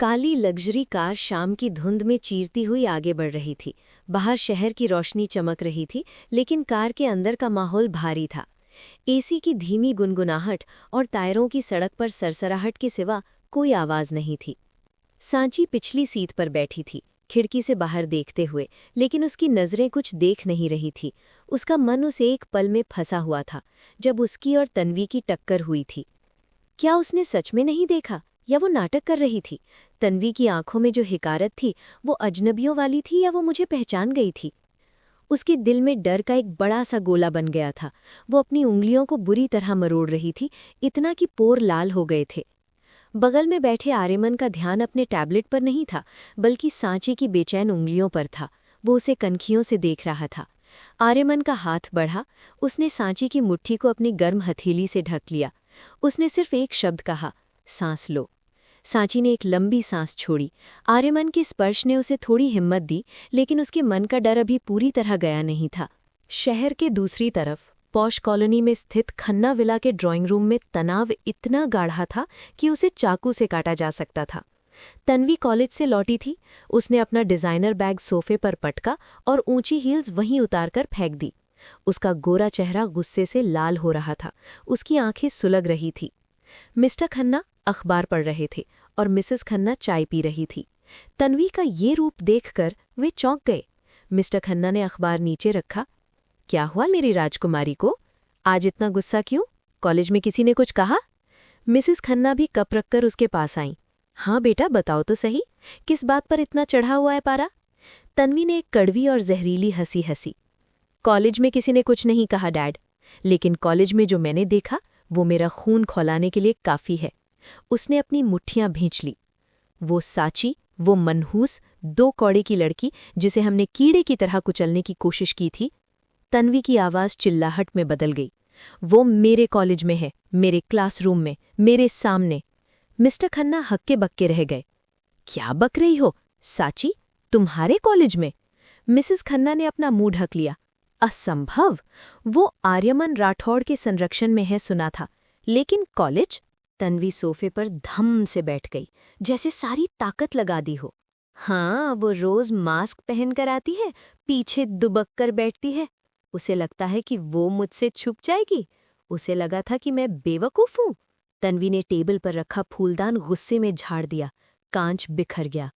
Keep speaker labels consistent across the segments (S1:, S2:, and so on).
S1: काली luxury car शाम की धुंध में चीरती हुई आगे बढ़ रही थी। बाहर शहर की रोशनी चमक रही थी, लेकिन कार के अंदर का माहौल भारी था। एसी की धीमी गुनगुनाहट और टायरों की सड़क पर सरसराहट के सिवा कोई आवाज नहीं थी। सांची पिछली सीट पर बैठी थी, खिड़की से बाहर देखते हुए, लेकिन उसकी नज़रें कुछ देख नहीं रही थी। उसका मन उस एक पल में फंसा हुआ था जब उसकी और तन्वी की टक्कर हुई थी। क्या उसने सच में नहीं देखा या वो नाटक कर रही थी? तन्वी की आंखों में जो हिकारत थी वो अजनबियों वाली थी या वो मुझे पहचान गई थी? उसके दिल में डर का एक बड़ा सा गोला बन गया था। वो अपनी उंगलियों को बुरी तरह मरोड़ रही थी, इतना कि पोर लाल हो गए थे। बगल में बैठे आर्यमन का ध्यान अपने टैबलेट पर नहीं था, बल्कि सांची की बेचैन उंगलियों पर था। वो उसे कनखियों से देख रहा था। आर्यमन का हाथ बढ़ा, उसने सांची की मुट्ठी को अपनी गर्म हथेली से ढक लिया। उसने सिर्फ एक शब्द कहा, सांस लो। सांची ने एक लंबी सांस छोड़ी। आर्यमन के स्पर्श ने उसे थोड़ी हिम्मत दी, लेकिन उसके मन का डर अभी पूरी तरह गया नहीं था। शहर के दूसरी तरफ पॉश कॉलोनी में स्थित खन्ना विला के ड्राइंग रूम में तनाव इतना गाढ़ा था कि उसे चाकू से काटा जा सकता था। तन्वी कॉलेज से लौटी थी। उसने अपना डिजाइनर बैग सोफे पर पटका और ऊंची हील्स वहीं उतारकर फेंक दी। उसका गोरा चेहरा गुस्से से लाल हो रहा था, उसकी आंखें सुलग रही थी। मिस्टर खन्ना अखबार पढ़ रहे थे और मिसेस खन्ना चाय पी रही थी। तन्वी का ये रूप देखकर वे चौंक गए। मिस्टर खन्ना ने अखबार नीचे रखा। क्या हुआ मेरी राजकुमारी को? आज इतना गुस्सा क्यों? कॉलेज में किसी ने कुछ कहा? मिसेस खन्ना भी कप रखकर उसके पास आईं। हाँ बेटा, बताओ तो सही, किस बात पर इतना चढ़ा हुआ है पारा? तन्वी ने एक कड़वी और जहरीली हंसी हंसी। कॉलेज में किसी ने कुछ नहीं कहा डैड, लेकिन कॉलेज में जो मैंने देखा वो मेरा खून खौलाने के लिए काफी है। उसने अपनी मुट्ठियां भींच ली। वो साची, वो मनहूस, 2 कौड़े की लड़की जिसे हमने कीड़े की तरह कुचलने की कोशिश की थी। तन्वी की आवाज चिल्लाहट में बदल गई। वो मेरे कॉलेज में है, मेरे क्लासरूम में, मेरे सामने। मिस्टर खन्ना हक्के बक्के रह गए। क्या बक रही हो साची, तुम्हारे कॉलेज में? मिसेस खन्ना ने अपना मुंह ढक लिया। असंभव, वो आर्यमन राठौड़ के संरक्षण में है सुना था, लेकिन कॉलेज? तन्वी सोफे पर धम से बैठ गई, जैसे सारी ताकत लगा दी हो। हाँ, वो रोज मास्क पहनकर आती है, पीछे दुबक कर बैठती है। उसे लगता है कि वो मुझसे छुप जाएगी। उसे लगा था कि मैं बेवकूफ हूं। तन्वी ने टेबल पर रखा फूलदान गुस्से में झाड़ दिया। कांच बिखर गया।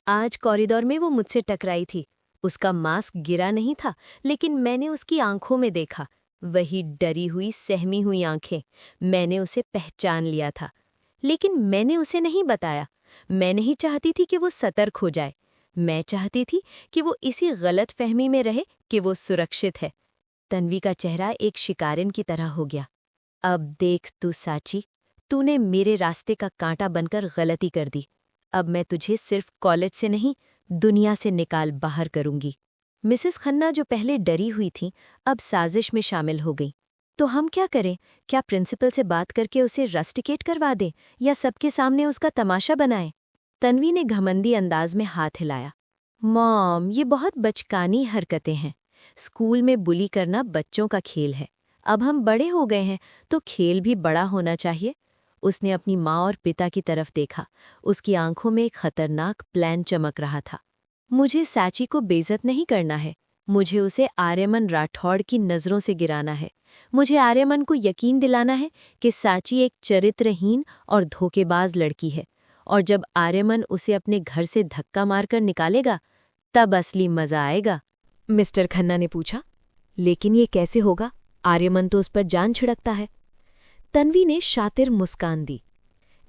S1: आज कॉरिडोर में वो मुझसे टकराई थी। उसका मास्क गिरा नहीं था, लेकिन मैंने उसकी आंखों में देखा, वही डरी हुई, सहमी हुई आंखें। मैंने उसे पहचान लिया था, लेकिन मैंने उसे नहीं बताया। मैं नहीं चाहती थी कि वो सतर्क हो जाए। मैं चाहती थी कि वो इसी गलत फहमी में रहे कि वो सुरक्षित है। तन्वी का चेहरा एक शिकारिन की तरह हो गया। अब देख तू साची, तूने मेरे रास्ते का कांटा बनकर गलती कर दी। अब मैं तुझे सिर्फ कॉलेज से नहीं, दुनिया से निकाल बाहर करूंगी। मिसेस खन्ना, जो पहले डरी हुई थी, अब साजिश में शामिल हो गई। तो हम क्या करें? क्या प्रिंसिपल से बात करके उसे रस्टिकेट करवा दें या सबके सामने उसका तमाशा बनाएं? तन्वी ने घमंडी अंदाज में हाथ हिलाया। मॉम, ये बहुत बचकानी हरकतें हैं। स्कूल में बुली करना बच्चों का खेल है। अब हम बड़े हो गए हैं तो खेल भी बड़ा होना चाहिए। उसने अपनी माँ और पिता की तरफ देखा। उसकी आंखों में एक खतरनाक प्लान चमक रहा था। मुझे साची को बेइज्जत नहीं करना है। मुझे उसे आर्यमन राठौड़ की नज़रों से गिराना है। मुझे आर्यमन को यकीन दिलाना है कि साची एक चरित्रहीन और धोखेबाज लड़की है, और जब आर्यमन उसे अपने घर से धक्का मारकर निकालेगा, तब असली मजा आएगा। मिस्टर खन्ना ने पूछा, लेकिन ये कैसे होगा? आर्यमन तो उस पर जान छिड़कता है। तन्वी ने शातिर मुस्कान दी।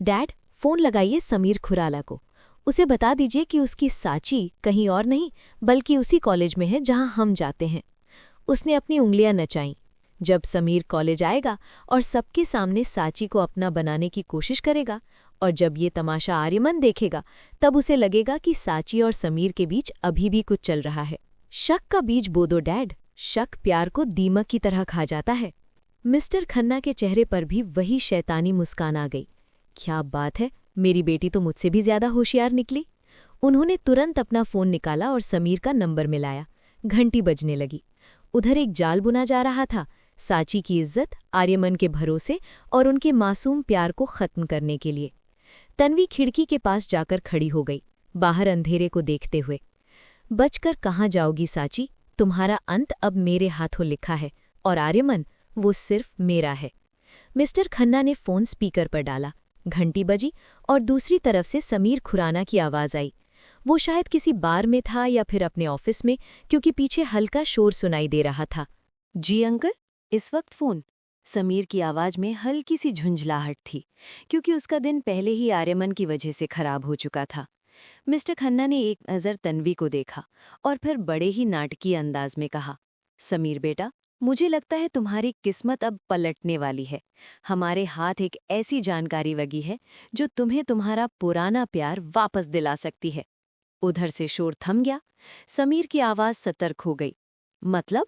S1: डैड, फोन लगाइए समीर खुराला को। उसे बता दीजिए कि उसकी साची कहीं और नहीं, बल्कि उसी कॉलेज में है जहां हम जाते हैं। उसने अपनी उंगलियां नचाईं। जब समीर कॉलेज आएगा और सबके सामने साची को अपना बनाने की कोशिश करेगा, और जब ये तमाशा आर्यमन देखेगा, तब उसे लगेगा कि साची और समीर के बीच अभी भी कुछ चल रहा है। शक का बीज बो दो डैड, शक प्यार को दीमक की तरह खा जाता है। मिस्टर खन्ना के चेहरे पर भी वही शैतानी मुस्कान आ गई। क्या बात है, मेरी बेटी तो मुझसे भी ज्यादा होशियार निकली। उन्होंने तुरंत अपना फोन निकाला और समीर का नंबर मिलाया। घंटी बजने लगी। उधर एक जाल बुना जा रहा था, साची की इज्जत, आर्यमन के भरोसे और उनके मासूम प्यार को खत्म करने के लिए। तन्वी खिड़की के पास जाकर खड़ी हो गई, बाहर अंधेरे को देखते हुए। बचकर कहाँ जाओगी साची, तुम्हारा अंत अब मेरे हाथों लिखा है, और आर्यमन वो सिर्फ मेरा है। मिस्टर खन्ना ने फोन स्पीकर पर डाला। घंटी बजी और दूसरी तरफ से समीर खुराना की आवाज आई। वो शायद किसी बार में था या फिर अपने ऑफिस में, क्योंकि पीछे हल्का शोर सुनाई दे रहा था। जी अंकल, इस वक्त फोन? समीर की आवाज में हल्की सी झुंझलाहट थी, क्योंकि उसका दिन पहले ही आर्यमन की वजह से खराब हो चुका था। मिस्टर खन्ना ने एक नज़र तन्वी को देखा और फिर बड़े ही नाटकीय अंदाज में कहा, समीर बेटा, मुझे लगता है तुम्हारी किस्मत अब पलटने वाली है। हमारे हाथ एक ऐसी जानकारी लगी है जो तुम्हें तुम्हारा पुराना प्यार वापस दिला सकती है। उधर से शोर थम गया। समीर की आवाज सतर्क हो गई। मतलब?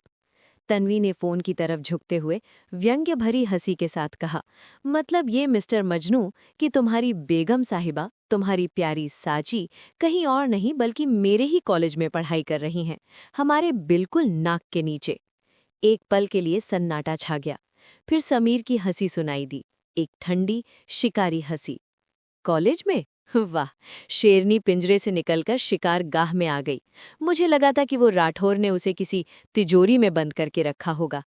S1: तन्वी ने फोन की तरफ झुकते हुए व्यंग्य भरी हंसी के साथ कहा, मतलब ये मिस्टर मजनू कि तुम्हारी बेगम साहिबा, तुम्हारी प्यारी साची कहीं और नहीं बल्कि मेरे ही कॉलेज में पढ़ाई कर रही हैं, हमारे बिल्कुल नाक के नीचे। एक पल के लिए सन्नाटा छा गया। फिर समीर की हंसी सुनाई दी, एक ठंडी शिकारी हंसी। कॉलेज में? वाह, शेरनी पिंजरे से निकलकर शिकार गाह में आ गई। मुझे लगा था कि वो राठौर ने उसे किसी तिजोरी में बंद करके रखा होगा।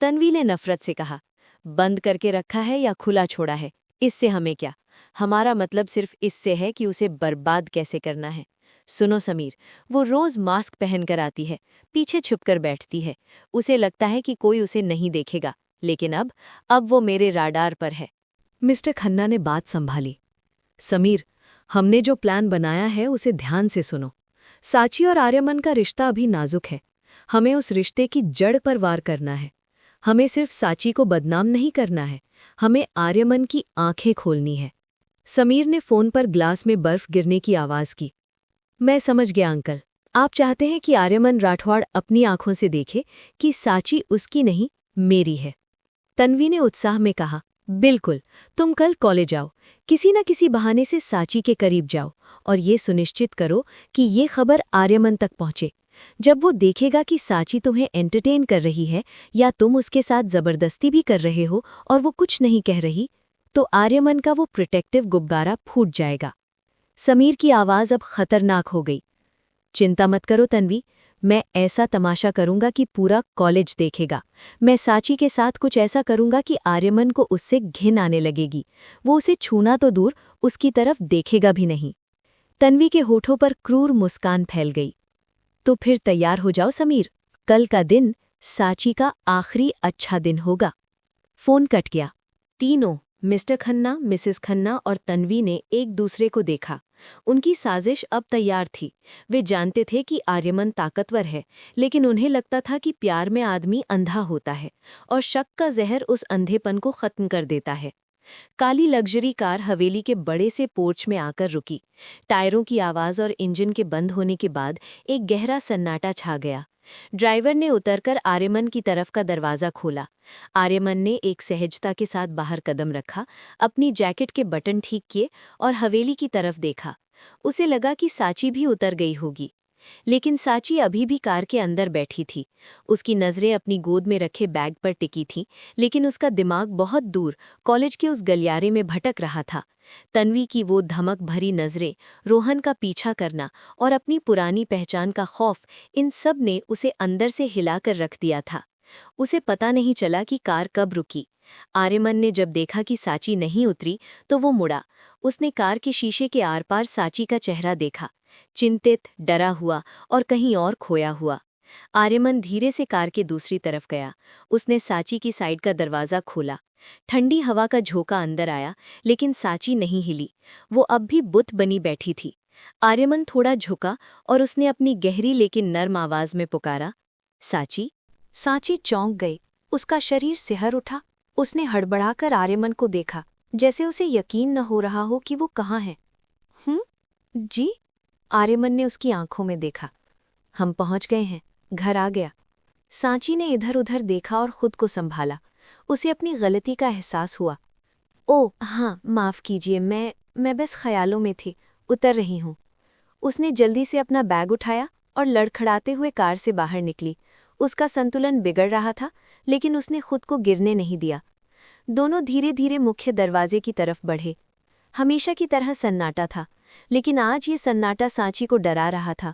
S1: तन्वी ने नफरत से कहा, बंद करके रखा है या खुला छोड़ा है, इससे हमें क्या? हमारा मतलब सिर्फ इससे है कि उसे बर्बाद कैसे करना है। सुनो समीर, वो रोज मास्क पहनकर आती है, पीछे छुपकर बैठती है। उसे लगता है कि कोई उसे नहीं देखेगा, लेकिन अब वो मेरे राडार पर है। मिस्टर खन्ना ने बात संभाली। समीर, हमने जो प्लान बनाया है उसे ध्यान से सुनो। साची और आर्यमन का रिश्ता अभी नाजुक है। हमें उस रिश्ते की जड़ पर वार करना है। हमें सिर्फ साची को बदनाम नहीं करना है, हमें आर्यमन की आंखें खोलनी है। समीर ने फोन पर ग्लास में बर्फ गिरने की आवाज की। मैं समझ गया अंकल, आप चाहते हैं कि आर्यमन राठौड़ अपनी आंखों से देखे कि साची उसकी नहीं, मेरी है। तन्वी ने उत्साह में कहा, बिल्कुल, तुम कल कॉलेज आओ, किसी न किसी बहाने से साची के करीब जाओ और ये सुनिश्चित करो कि ये खबर आर्यमन तक पहुंचे। जब वो देखेगा कि साची तुम्हें एंटरटेन कर रही है या तुम उसके साथ जबरदस्ती भी कर रहे हो और वो कुछ नहीं कह रही, तो आर्यमन का वो प्रोटेक्टिव गुब्बारा फूट जाएगा। समीर की आवाज अब खतरनाक हो गई। चिंता मत करो तन्वी, मैं ऐसा तमाशा करूंगा कि पूरा कॉलेज देखेगा। मैं साची के साथ कुछ ऐसा करूंगा कि आर्यमन को उससे घिन आने लगेगी। वो उसे छूना तो दूर, उसकी तरफ देखेगा भी नहीं। तन्वी के होठों पर क्रूर मुस्कान फैल गई। तो फिर तैयार हो जाओ समीर, कल का दिन साची का आखिरी अच्छा दिन होगा। फोन कट गया। तीनों, मिस्टर खन्ना, मिसेस खन्ना और तन्वी ने एक दूसरे को देखा। उनकी साजिश अब तैयार थी। वे जानते थे कि आर्यमन ताकतवर है, लेकिन उन्हें लगता था कि प्यार में आदमी अंधा होता है और शक का जहर उस अंधेपन को खत्म कर देता है। काली लग्जरी कार हवेली के बड़े से पोर्च में आकर रुकी। टायरों की आवाज़ और इंजन के बंद होने के बाद एक गहरा सन्नाटा छा गया। ड्राइवर ने उतरकर आर्यमन की तरफ का दरवाज़ा खोला। आर्यमन ने एक सहजता के साथ बाहर कदम रखा, अपनी जैकेट के बटन ठीक किए और हवेली की तरफ देखा। उसे लगा कि साची भी उतर गई होगी, लेकिन साची अभी भी कार के अंदर बैठी थी। उसकी नज़रें अपनी गोद में रखे बैग पर टिकी थीं, लेकिन उसका दिमाग बहुत दूर कॉलेज के उस गलियारे में भटक रहा था। तन्वी की वो धमक भरी नज़रें, रोहन का पीछा करना और अपनी पुरानी पहचान का खौफ, इन सब ने उसे अंदर से हिलाकर रख दिया था। उसे पता नहीं चला कि कार कब रुकी। आर्यमन ने जब देखा कि साची नहीं उतरी तो वो मुड़ा। उसने कार के शीशे के आर पार साची का चेहरा देखा, चिंतित, डरा हुआ और कहीं और खोया हुआ। आर्यमन धीरे से कार के दूसरी तरफ गया। उसने साची की साइड का दरवाज़ा खोला। ठंडी हवा का झोंका अंदर आया, लेकिन साची नहीं हिली। वो अब भी बुत बनी बैठी थी। आर्यमन थोड़ा झुका और उसने अपनी गहरी लेकिन नर्म आवाज में पुकारा, साची। साची चौंक गई। उसका शरीर सिहर उठा। उसने हड़बड़ाकर आर्यमन को देखा, जैसे उसे यकीन न हो रहा हो कि वो कहाँ है। जी? आर्यमन ने उसकी आंखों में देखा। हम पहुंच गए हैं, घर आ गया। सांची ने इधर उधर देखा और खुद को संभाला। उसे अपनी गलती का एहसास हुआ। ओह हाँ, माफ़ कीजिए, मैं बस ख्यालों में थी, उतर रही हूँ। उसने जल्दी से अपना बैग उठाया और लड़खड़ाते हुए कार से बाहर निकली। उसका संतुलन बिगड़ रहा था, लेकिन उसने खुद को गिरने नहीं दिया। दोनों धीरे धीरे मुख्य दरवाजे की तरफ बढ़े। हमेशा की तरह सन्नाटा था, लेकिन आज ये सन्नाटा सांची को डरा रहा था।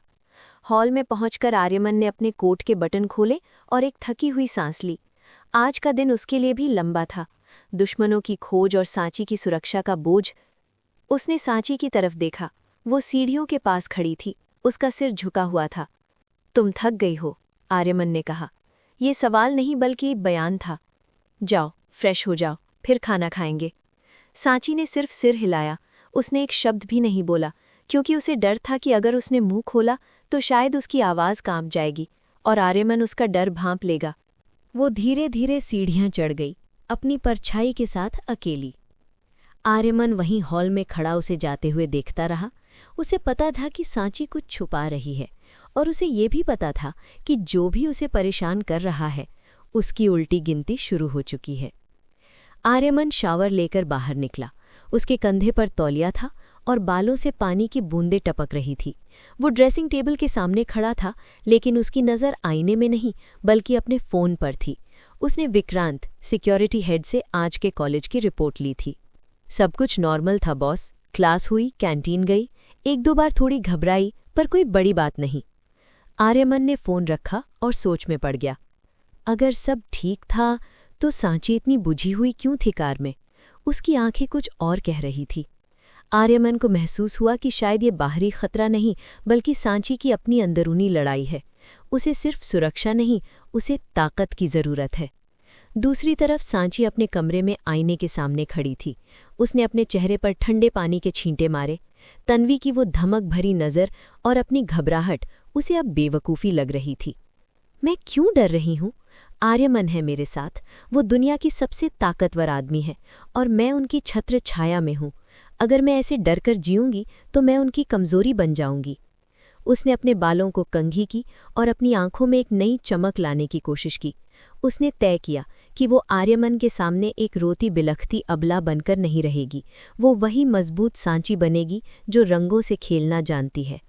S1: हॉल में पहुंचकर आर्यमन ने अपने कोट के बटन खोले और एक थकी हुई सांस ली। आज का दिन उसके लिए भी लंबा था। दुश्मनों की खोज और सांची की सुरक्षा का बोझ। उसने सांची की तरफ देखा। वो सीढ़ियों के पास खड़ी थी, उसका सिर झुका हुआ था। तुम थक गई हो, आर्यमन ने कहा। ये सवाल नहीं बल्कि एक बयान था। जाओ, फ्रेश हो जाओ, फिर खाना खाएंगे। सांची ने सिर्फ सिर हिलाया। उसने एक शब्द भी नहीं बोला, क्योंकि उसे डर था कि अगर उसने मुंह खोला तो शायद उसकी आवाज़ कांप जाएगी और आर्यमन उसका डर भांप लेगा। वो धीरे धीरे सीढ़ियां चढ़ गई, अपनी परछाई के साथ अकेली। आर्यमन वहीं हॉल में खड़ा उसे जाते हुए देखता रहा। उसे पता था कि सांची कुछ छुपा रही है, और उसे ये भी पता था कि जो भी उसे परेशान कर रहा है, उसकी उल्टी गिनती शुरू हो चुकी है। आर्यमन शावर लेकर बाहर निकला। उसके कंधे पर तौलिया था और बालों से पानी की बूंदें टपक रही थी। वो ड्रेसिंग टेबल के सामने खड़ा था, लेकिन उसकी नज़र आईने में नहीं बल्कि अपने फ़ोन पर थी। उसने विक्रांत, सिक्योरिटी हेड से आज के कॉलेज की रिपोर्ट ली थी। सब कुछ नॉर्मल था बॉस। क्लास हुई, कैंटीन गई, एक दो बार थोड़ी घबराई, पर कोई बड़ी बात नहीं। आर्यमन ने फ़ोन रखा और सोच में पड़ गया। अगर सब ठीक था तो सांची इतनी बुझी हुई क्यों थी कार में? उसकी आंखें कुछ और कह रही थी। आर्यमन को महसूस हुआ कि शायद ये बाहरी खतरा नहीं बल्कि सांची की अपनी अंदरूनी लड़ाई है। उसे सिर्फ सुरक्षा नहीं, उसे ताकत की ज़रूरत है। दूसरी तरफ सांची अपने कमरे में आईने के सामने खड़ी थी। उसने अपने चेहरे पर ठंडे पानी के छींटे मारे। तन्वी की वो धमक भरी नज़र और अपनी घबराहट उसे अब बेवकूफ़ी लग रही थी। मैं क्यों डर रही हूँ? आर्यमन है मेरे साथ। वो दुनिया की सबसे ताकतवर आदमी है और मैं उनकी छत्र छाया में हूँ। अगर मैं ऐसे डर कर जीऊँगी तो मैं उनकी कमज़ोरी बन जाऊँगी। उसने अपने बालों को कंघी की और अपनी आंखों में एक नई चमक लाने की कोशिश की। उसने तय किया कि वो आर्यमन के सामने एक रोती बिलखती अबला बनकर नहीं रहेगी। वो वही मजबूत सांची बनेगी जो रंगों से खेलना जानती है।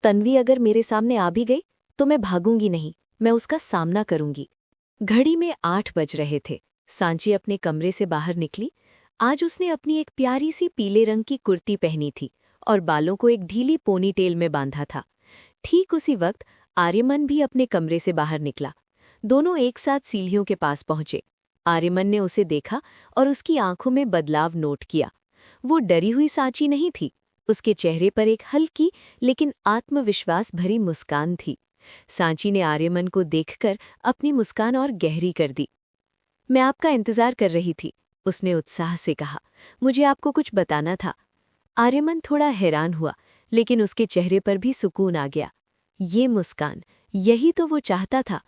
S1: तन्वी अगर मेरे सामने आ भी गई तो मैं भागूंगी नहीं, मैं उसका सामना करूंगी। घड़ी में 8 बज रहे थे। सांची अपने कमरे से बाहर निकली। आज उसने अपनी एक प्यारी सी पीले रंग की कुर्ती पहनी थी और बालों को एक ढीली पोनीटेल में बांधा था। ठीक उसी वक्त आर्यमन भी अपने कमरे से बाहर निकला। दोनों एक साथ सीढ़ियों के पास पहुंचे। आर्यमन ने उसे देखा और उसकी आंखों में बदलाव नोट किया। वो डरी हुई सांची नहीं थी। उसके चेहरे पर एक हल्की लेकिन आत्मविश्वास भरी मुस्कान थी। सांची ने आर्यमन को देखकर अपनी मुस्कान और गहरी कर दी। मैं आपका इंतजार कर रही थी, उसने उत्साह से कहा। मुझे आपको कुछ बताना था। आर्यमन थोड़ा हैरान हुआ, लेकिन उसके चेहरे पर भी सुकून आ गया। ये मुस्कान, यही तो वो चाहता था।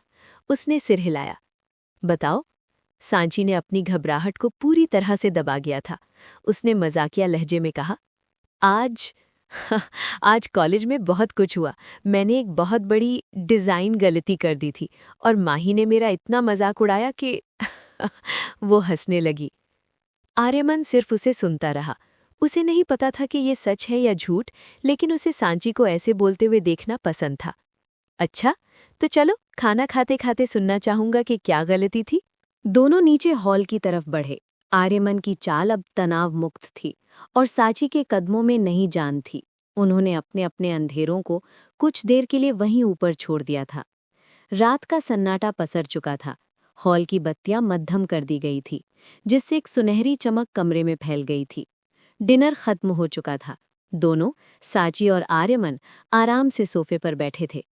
S1: उसने सिर हिलाया। बताओ। सांची ने अपनी घबराहट को पूरी तरह से दबा गया था। उसने मजाकिया लहजे में कहा, आज कॉलेज में बहुत कुछ हुआ। मैंने एक बहुत बड़ी डिज़ाइन गलती कर दी थी और माही ने मेरा इतना मजाक उड़ाया कि वो हंसने लगी। आर्यमन सिर्फ उसे सुनता रहा। उसे नहीं पता था कि ये सच है या झूठ, लेकिन उसे सांची को ऐसे बोलते हुए देखना पसंद था। अच्छा, तो चलो खाना खाते खाते सुनना चाहूंगा कि क्या गलती थी। दोनों नीचे हॉल की तरफ बढ़े। आर्यमन की चाल अब तनाव मुक्त थी और सांची के कदमों में नई जान थी। उन्होंने अपने अपने अंधेरों को कुछ देर के लिए वहीं ऊपर छोड़ दिया था। रात का सन्नाटा पसर चुका था। हॉल की बत्तियां मद्धम कर दी गई थी, जिससे एक सुनहरी चमक कमरे में फैल गई थी। डिनर खत्म हो चुका था। दोनों, सांची और आर्यमन, आराम से सोफे पर बैठे थे।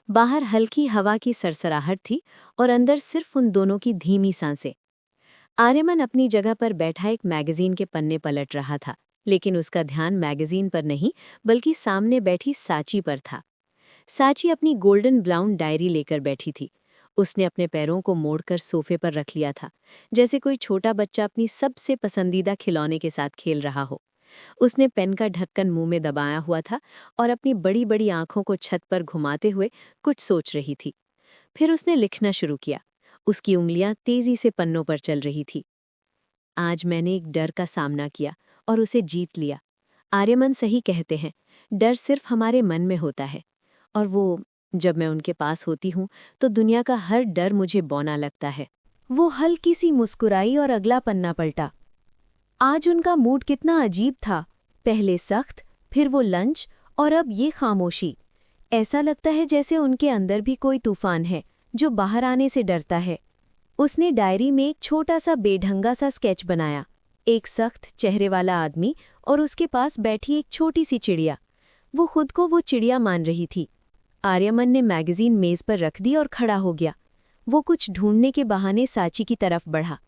S1: बाहर हल्की हवा की सरसराहट थी और अंदर सिर्फ उन दोनों की धीमी सांसें। आर्यमन अपनी जगह पर बैठा एक मैगजीन के पन्ने पलट रहा था, लेकिन उसका ध्यान मैगजीन पर नहीं बल्कि सामने बैठी सांची पर था। सांची अपनी गोल्डन ब्राउन डायरी लेकर बैठी थी। उसने अपने पैरों को मोड़कर सोफे पर रख लिया था, जैसे कोई छोटा बच्चा अपनी सबसे पसंदीदा खिलौने के साथ खेल रहा हो। उसने पेन का ढक्कन मुंह में दबाया हुआ था और अपनी बड़ी बड़ी आंखों को छत पर घुमाते हुए कुछ सोच रही थी। फिर उसने लिखना शुरू किया। उसकी उंगलियां तेजी से पन्नों पर चल रही थी। आज मैंने एक डर का सामना किया और उसे जीत लिया। आर्यमन सही कहते हैं, डर सिर्फ हमारे मन में होता है, और जब मैं उनके पास होती हूँ तो दुनिया का हर डर मुझे बौना लगता है। वो हल्की सी मुस्कुराई और अगला पन्ना पलटा। आज उनका मूड कितना अजीब था। पहले सख्त, फिर वो लंच और अब ये खामोशी। ऐसा लगता है जैसे उनके अंदर भी कोई तूफान है जो बाहर आने से डरता है। उसने डायरी में एक छोटा सा बेढंगा सा स्केच बनाया, एक सख्त चेहरे वाला आदमी और उसके पास बैठी एक छोटी सी चिड़िया। वो खुद को वो चिड़िया मान रही थी। आर्यमन ने मैगजीन मेज पर रख दी और खड़ा हो गया। वो कुछ ढूंढने के बहाने साची की तरफ बढ़ा।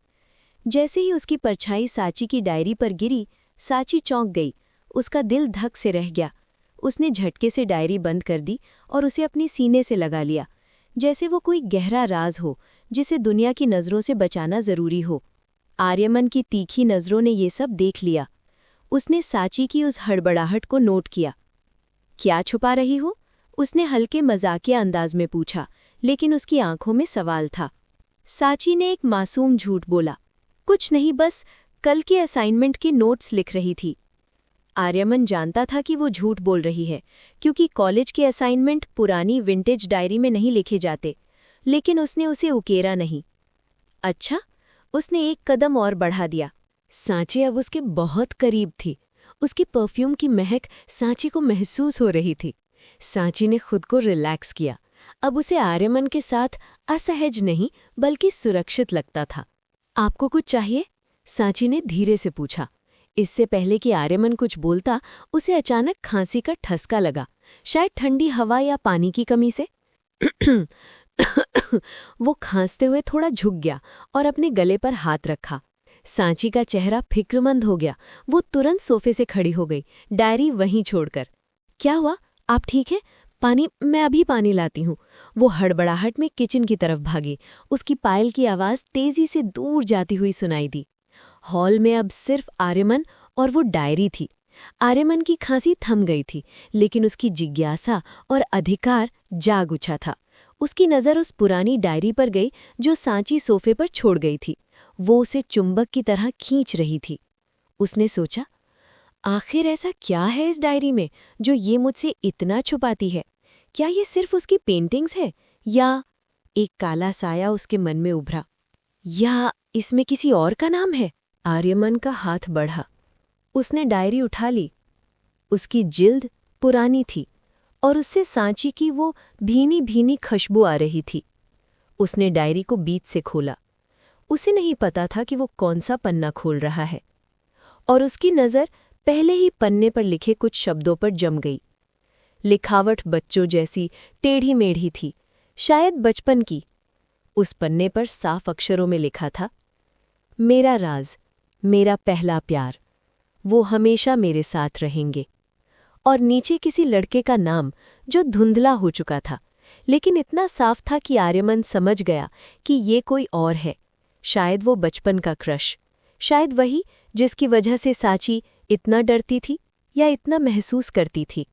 S1: जैसे ही उसकी परछाई साची की डायरी पर गिरी, साची चौंक गई। उसका दिल धक से रह गया। उसने झटके से डायरी बंद कर दी और उसे अपनी सीने से लगा लिया, जैसे वो कोई गहरा राज हो जिसे दुनिया की नज़रों से बचाना ज़रूरी हो। आर्यमन की तीखी नज़रों ने ये सब देख लिया। उसने साची की उस हड़बड़ाहट को नोट किया। क्या छुपा रही हो? उसने हल्के मजाकिया अंदाज में पूछा, लेकिन उसकी आंखों में सवाल था। साची ने एक मासूम झूठ बोला, कुछ नहीं, बस कल के असाइनमेंट के नोट्स लिख रही थी। आर्यमन जानता था कि वो झूठ बोल रही है, क्योंकि कॉलेज के असाइनमेंट पुरानी विंटेज डायरी में नहीं लिखे जाते, लेकिन उसने उसे उकेरा नहीं। अच्छा, उसने एक कदम और बढ़ा दिया। सांची अब उसके बहुत करीब थी। उसकी परफ्यूम की महक सांची को महसूस हो रही थी। सांची ने खुद को रिलैक्स किया। अब उसे आर्यमन के साथ असहज नहीं बल्कि सुरक्षित लगता था। आपको कुछ चाहिए? सांची ने धीरे से पूछा। इससे पहले कि आर्यमन कुछ बोलता, उसे अचानक खांसी का ठसका लगा, शायद ठंडी हवा या पानी की कमी से। वो खांसते हुए थोड़ा झुक गया और अपने गले पर हाथ रखा। सांची का चेहरा फिक्रमंद हो गया। वो तुरंत सोफे से खड़ी हो गई, डायरी वहीं छोड़कर। क्या हुआ? आप ठीक है? पानी, मैं अभी पानी लाती हूँ। वो हड़बड़ाहट में किचन की तरफ भागी। उसकी पायल की आवाज़ तेजी से दूर जाती हुई सुनाई दी। हॉल में अब सिर्फ आर्यमन और वो डायरी थी। आर्यमन की खांसी थम गई थी, लेकिन उसकी जिज्ञासा और अधिकार जाग उठा था। उसकी नज़र उस पुरानी डायरी पर गई जो सांची सोफे पर छोड़ गई थी। वो उसे चुंबक की तरह खींच रही थी। उसने सोचा, आखिर ऐसा क्या है इस डायरी में जो ये मुझसे इतना छुपाती है? क्या ये सिर्फ उसकी पेंटिंग्स है, या एक काला साया उसके मन में उभरा, या इसमें किसी और का नाम है? आर्यमन का हाथ बढ़ा। उसने डायरी उठा ली। उसकी जिल्द पुरानी थी और उससे सांची की वो भीनी भीनी खुशबू आ रही थी। उसने डायरी को बीच से खोला। उसे नहीं पता था कि वो कौन सा पन्ना खोल रहा है, और उसकी नज़र पहले ही पन्ने पर लिखे कुछ शब्दों पर जम गई। लिखावट बच्चों जैसी टेढ़ी मेढ़ी थी, शायद बचपन की। उस पन्ने पर साफ अक्षरों में लिखा था, मेरा राज, मेरा पहला प्यार, वो हमेशा मेरे साथ रहेंगे। और नीचे किसी लड़के का नाम जो धुंधला हो चुका था, लेकिन इतना साफ था कि आर्यमन समझ गया कि ये कोई और है। शायद वो बचपन का क्रश, शायद वही जिसकी वजह से सांची इतना डरती थी या इतना महसूस करती थी।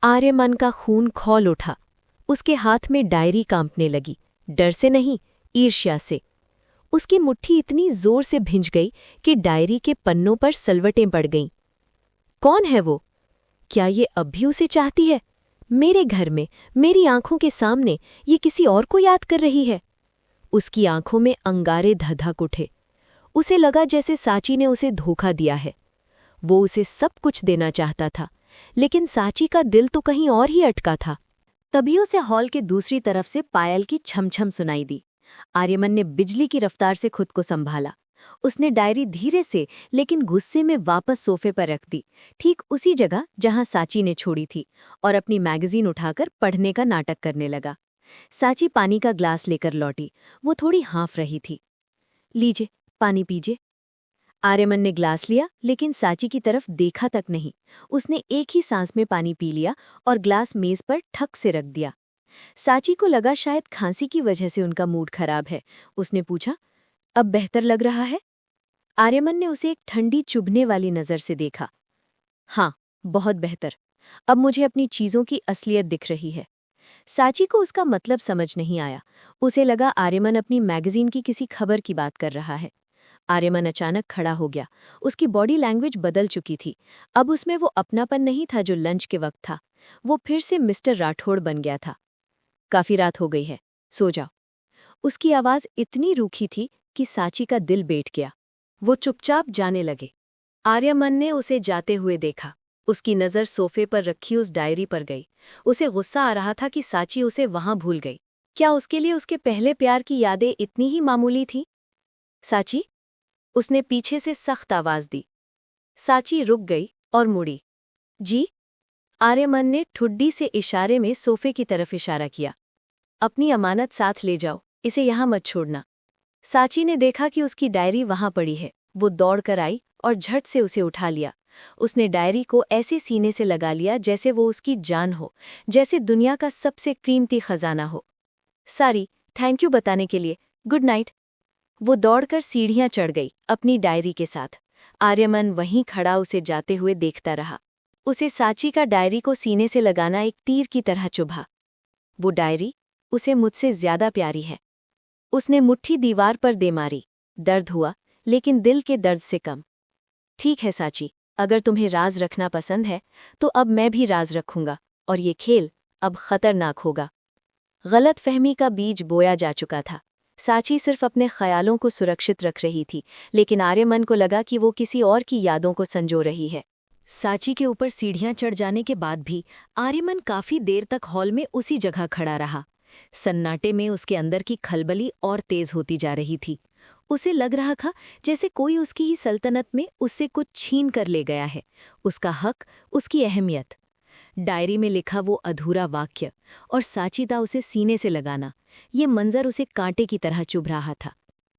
S1: आर्यमन का खून खौल उठा। उसके हाथ में डायरी कांपने लगी, डर से नहीं, ईर्ष्या से। उसकी मुट्ठी इतनी जोर से भिंज गई कि डायरी के पन्नों पर सलवटें पड़ गईं। कौन है वो? क्या ये अब भी उसे चाहती है? मेरे घर में, मेरी आंखों के सामने ये किसी और को याद कर रही है? उसकी आंखों में अंगारे धधक उठे। उसे लगा जैसे सांची ने उसे धोखा दिया है। वो उसे सब कुछ देना चाहता था, लेकिन सांची का दिल तो कहीं और ही अटका था। तभी उसे हॉल के दूसरी तरफ से पायल की छमछम सुनाई दी। आर्यमन ने बिजली की रफ्तार से खुद को संभाला। उसने डायरी धीरे से लेकिन गुस्से में वापस सोफे पर रख दी, ठीक उसी जगह जहां सांची ने छोड़ी थी, और अपनी मैगजीन उठाकर पढ़ने का नाटक करने लगा। सांची पानी का ग्लास लेकर लौटी। वो थोड़ी हाँफ रही थी। लीजिए, पानी पीजिए। आर्यमन ने ग्लास लिया, लेकिन सांची की तरफ देखा तक नहीं। उसने एक ही सांस में पानी पी लिया और ग्लास मेज पर ठक से रख दिया। सांची को लगा शायद खांसी की वजह से उनका मूड खराब है। उसने पूछा, अब बेहतर लग रहा है? आर्यमन ने उसे एक ठंडी चुभने वाली नज़र से देखा। हाँ, बहुत बेहतर। अब मुझे अपनी चीज़ों की असलियत दिख रही है। सांची को उसका मतलब समझ नहीं आया। उसे लगा आर्यमन अपनी मैगजीन की किसी खबर की बात कर रहा है। आर्यमन अचानक खड़ा हो गया। उसकी बॉडी लैंग्वेज बदल चुकी थी। अब उसमें वो अपनापन नहीं था जो लंच के वक्त था। वो फिर से मिस्टर राठौड़ बन गया था। काफी रात हो गई है, सो जाओ। उसकी आवाज़ इतनी रूखी थी कि सांची का दिल बैठ गया। वो चुपचाप जाने लगे। आर्यमन ने उसे जाते हुए देखा। उसकी नज़र सोफे पर रखी उस डायरी पर गई। उसे गुस्सा आ रहा था कि साची उसे वहां भूल गई। क्या उसके लिए उसके पहले प्यार की यादें इतनी ही मामूली थीं? साची, उसने पीछे से सख्त आवाज दी। साची रुक गई और मुड़ी। जी? आर्यमन ने ठुड्डी से इशारे में सोफे की तरफ इशारा किया। अपनी अमानत साथ ले जाओ, इसे यहां मत छोड़ना। साची ने देखा कि उसकी डायरी वहां पड़ी है। वो दौड़कर आई और झट से उसे उठा लिया। उसने डायरी को ऐसे सीने से लगा लिया जैसे वो उसकी जान हो, जैसे दुनिया का सबसे कीमती खजाना हो। सारी, थैंक यू बताने के लिए। Good night. वो दौड़कर सीढ़ियां चढ़ गई, अपनी डायरी के साथ। आर्यमन वहीं खड़ा उसे जाते हुए देखता रहा। उसे साची का डायरी को सीने से लगाना एक तीर की तरह चुभा। वो डायरी उसे मुझसे ज्यादा प्यारी है। उसने मुट्ठी दीवार पर दे मारी। दर्द हुआ, लेकिन दिल के दर्द से कम। ठीक है साची, अगर तुम्हें राज रखना पसंद है तो अब मैं भी राज रखूंगा, और ये खेल अब खतरनाक होगा। गलत फहमी का बीज बोया जा चुका था। साची सिर्फ अपने ख्यालों को सुरक्षित रख रही थी, लेकिन आर्यमन को लगा कि वो किसी और की यादों को संजो रही है। साची के ऊपर सीढ़ियां चढ़ जाने के बाद भी आर्यमन काफी देर तक हॉल में उसी जगह खड़ा रहा। सन्नाटे में उसके अंदर की खलबली और तेज होती जा रही थी। उसे लग रहा था जैसे कोई उसकी ही सल्तनत में उससे कुछ छीन कर ले गया है, उसका हक, उसकी अहमियत। डायरी में लिखा वो अधूरा वाक्य और साचीता उसे सीने से लगाना, ये मंजर उसे कांटे की तरह चुभ रहा था।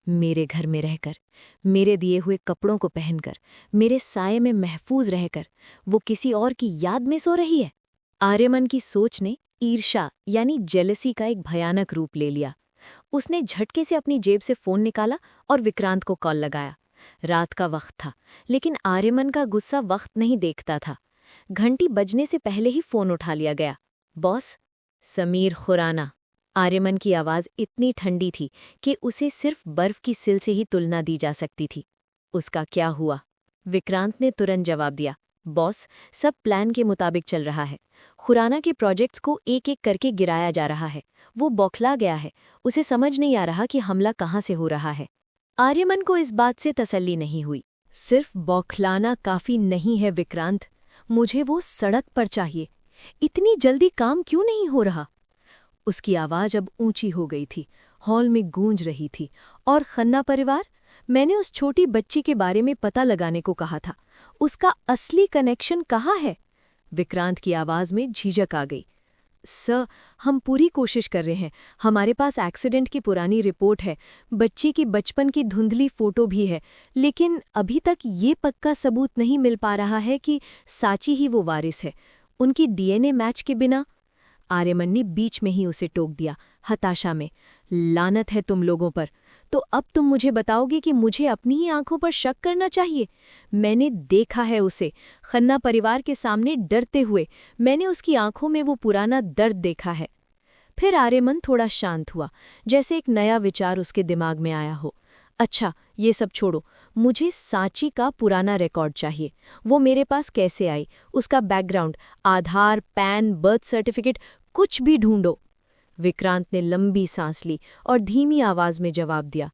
S1: मेरे घर में रहकर, मेरे दिए हुए कपड़ों को पहनकर, मेरे साये में महफूज रहकर वो किसी और की याद में सो रही है। आर्यमन की सोच ने ईर्ष्या यानी जेलसी का एक भयानक रूप ले लिया। उसने झटके से अपनी जेब से फोन निकाला और विक्रांत को कॉल लगाया। रात का वक्त था, लेकिन आर्यमन का गुस्सा वक्त नहीं देखता था। घंटी बजने से पहले ही फोन उठा लिया गया। बॉस? समीर खुराना। आर्यमन की आवाज इतनी ठंडी थी कि उसे सिर्फ बर्फ की सिल से ही तुलना दी जा सकती थी। उसका क्या हुआ? विक्रांत ने तुरंत जवाब दिया। बॉस, सब प्लान के मुताबिक चल रहा है। खुराना के प्रोजेक्ट्स को एक एक करके गिराया जा रहा है। वो बौखला गया है, उसे समझ नहीं आ रहा कि हमला कहाँ से हो रहा है। आर्यमन को इस बात से तसल्ली नहीं हुई। सिर्फ बौखलाना काफी नहीं है विक्रांत, मुझे वो सड़क पर चाहिए। इतनी जल्दी काम क्यों नहीं हो रहा? उसकी आवाज अब ऊंची हो गई थी, हॉल में गूंज रही थी। और खन्ना परिवार? मैंने उस छोटी बच्ची के बारे में पता लगाने को कहा था। उसका असली कनेक्शन कहाँ है? विक्रांत की आवाज में झिझक आ गई। सर, हम पूरी कोशिश कर रहे हैं। हमारे पास एक्सीडेंट की पुरानी रिपोर्ट है, बच्ची की बचपन की धुंधली फोटो भी है, लेकिन अभी तक ये पक्का सबूत नहीं मिल पा रहा है कि साची ही वो वारिस है। उनकी डीएनए मैच के बिना। आर्यमन ने बीच में ही उसे टोक दिया, हताशा में। लानत है तुम लोगों पर। तो अब तुम मुझे बताओगे कि मुझे अपनी ही आंखों पर शक करना चाहिए? मैंने देखा है उसे, खन्ना परिवार के सामने डरते हुए। मैंने उसकी आंखों में वो पुराना दर्द देखा है। फिर आर्यमन थोड़ा शांत हुआ, जैसे एक नया विचार उसके दिमाग में आया हो। अच्छा, ये सब छोड़ो, मुझे साची का पुराना रिकॉर्ड चाहिए। वो मेरे पास कैसे आई, उसका बैकग्राउंड, आधार, पैन, बर्थ सर्टिफिकेट, कुछ भी ढूंढो। विक्रांत ने लंबी सांस ली और धीमी आवाज में जवाब दिया।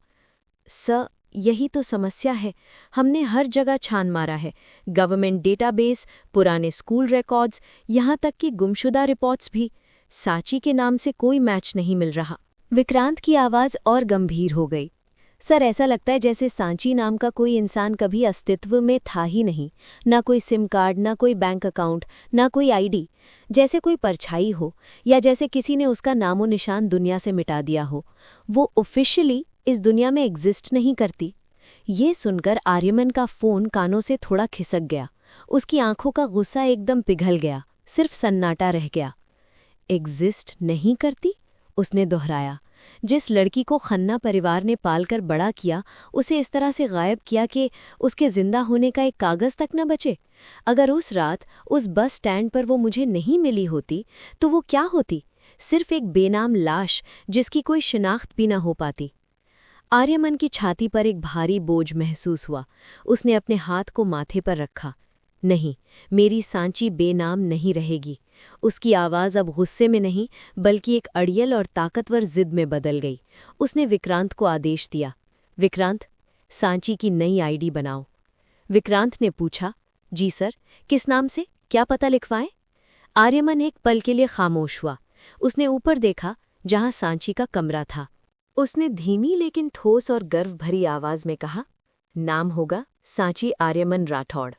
S1: सर, यही तो समस्या है। हमने हर जगह छान मारा है, गवर्नमेंट डेटाबेस, पुराने स्कूल रिकॉर्ड्स, यहाँ तक कि गुमशुदा रिपोर्ट्स भी। साची के नाम से कोई मैच नहीं मिल रहा। विक्रांत की आवाज और गंभीर हो गई। सर, ऐसा लगता है जैसे सांची नाम का कोई इंसान कभी अस्तित्व में था ही नहीं। ना कोई सिम कार्ड, ना कोई बैंक अकाउंट, ना कोई आईडी। जैसे कोई परछाई हो, या जैसे किसी ने उसका नामो निशान दुनिया से मिटा दिया हो। वो ऑफिशियली इस दुनिया में एग्जिस्ट नहीं करती। ये सुनकर आर्यमन का फोन कानों से थोड़ा खिसक गया। उसकी आंखों का गुस्सा एकदम पिघल गया, सिर्फ सन्नाटा रह गया। एग्जिस्ट नहीं करती? उसने दोहराया। जिस लड़की को खन्ना परिवार ने पालकर बड़ा किया, उसे इस तरह से गायब किया कि उसके जिंदा होने का एक कागज तक न बचे। अगर उस रात उस बस स्टैंड पर वो मुझे नहीं मिली होती, तो वो क्या होती? सिर्फ एक बेनाम लाश, जिसकी कोई शिनाख्त भी न हो पाती। आर्यमन की छाती पर एक भारी बोझ महसूस हुआ। उसने अपने हाथ को माथे पर रखा। नहीं, मेरी सांची बेनाम नहीं रहेगी। उसकी आवाज़ अब गुस्से में नहीं, बल्कि एक अड़ियल और ताकतवर जिद में बदल गई। उसने विक्रांत को आदेश दिया। विक्रांत, सांची की नई आईडी बनाओ। विक्रांत ने पूछा। जी सर, किस नाम से, क्या पता लिखवाएं? आर्यमन एक पल के लिए खामोश हुआ। उसने ऊपर देखा, जहां सांची का कमरा था। उसने धीमी लेकिन ठोस और गर्व भरी आवाज में कहा, नाम होगा सांची आर्यमन राठौड़।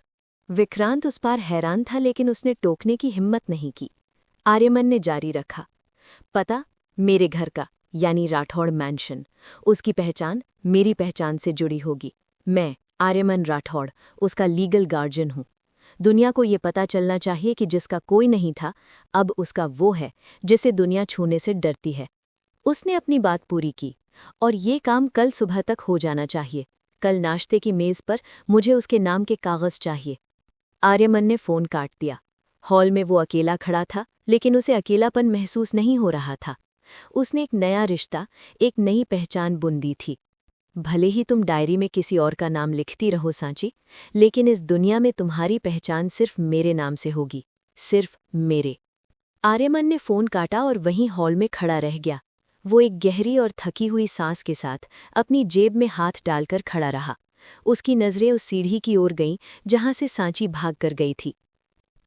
S1: विक्रांत उस पार हैरान था, लेकिन उसने टोकने की हिम्मत नहीं की। आर्यमन ने जारी रखा, पता मेरे घर का, यानी राठौड़ मैंशन। उसकी पहचान मेरी पहचान से जुड़ी होगी। मैं आर्यमन राठौड़ उसका लीगल गार्जियन हूँ। दुनिया को ये पता चलना चाहिए कि जिसका कोई नहीं था, अब उसका वो है जिसे दुनिया छूने से डरती है। उसने अपनी बात पूरी की। और ये काम कल सुबह तक हो जाना चाहिए। कल नाश्ते की मेज़ पर मुझे उसके नाम के कागज़ चाहिए। आर्यमन ने फ़ोन काट दिया। हॉल में वो अकेला खड़ा था, लेकिन उसे अकेलापन महसूस नहीं हो रहा था। उसने एक नया रिश्ता, एक नई पहचान बुन दी थी। भले ही तुम डायरी में किसी और का नाम लिखती रहो सांची, लेकिन इस दुनिया में तुम्हारी पहचान सिर्फ मेरे नाम से होगी, सिर्फ मेरे। आर्यमन ने फ़ोन काटा और वहीं हॉल में खड़ा रह गया। वो एक गहरी और थकी हुई सांस के साथ अपनी जेब में हाथ डालकर खड़ा रहा। उसकी नज़रें उस सीढ़ी की ओर गईं जहां से सांची भाग कर गई थी।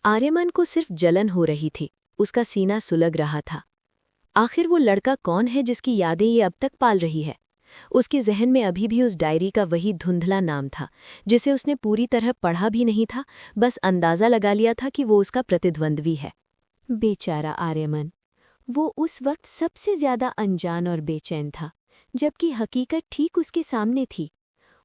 S1: आर्यमन को सिर्फ जलन हो रही थी, उसका सीना सुलग रहा था। आखिर वो लड़का कौन है जिसकी यादें ये अब तक पाल रही है? उसके जहन में अभी भी उस डायरी का वही धुंधला नाम था, जिसे उसने पूरी तरह पढ़ा भी नहीं था, बस अंदाज़ा लगा लिया था कि वो उसका प्रतिद्वंद्वी है। बेचारा आर्यमन, वो उस वक्त सबसे ज्यादा अनजान और बेचैन था, जबकि हकीकत ठीक उसके सामने थी।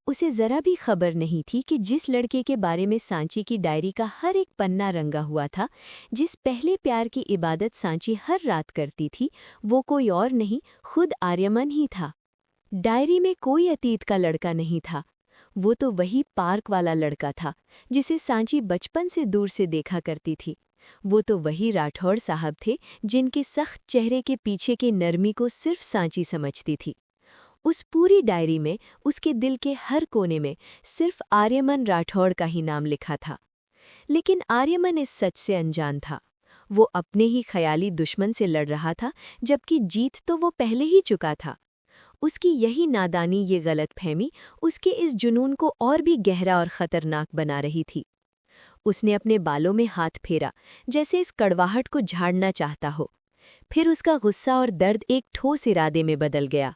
S1: उसे जरा भी खबर नहीं थी कि जिस लड़के के बारे में सांची की डायरी का हर एक पन्ना रंगा हुआ था, जिस पहले प्यार की इबादत सांची हर रात करती थी, वो कोई और नहीं, खुद आर्यमन ही था। डायरी में कोई अतीत का लड़का नहीं था। वो तो वही पार्क वाला लड़का था जिसे सांची बचपन से दूर से देखा करती थी। वो तो वही राठौड़ साहब थे जिनके सख्त चेहरे के पीछे की नरमी को सिर्फ सांची समझती थी। उस पूरी डायरी में, उसके दिल के हर कोने में सिर्फ आर्यमन राठौड़ का ही नाम लिखा था। लेकिन आर्यमन इस सच से अनजान था। वो अपने ही ख्याली दुश्मन से लड़ रहा था, जबकि जीत तो वो पहले ही चुका था। उसकी यही नादानी, ये गलतफहमी उसके इस जुनून को और भी गहरा और खतरनाक बना रही थी। उसने अपने बालों में हाथ फेरा, जैसे इस कड़वाहट को झाड़ना चाहता हो। फिर उसका गुस्सा और दर्द एक ठोस इरादे में बदल गया।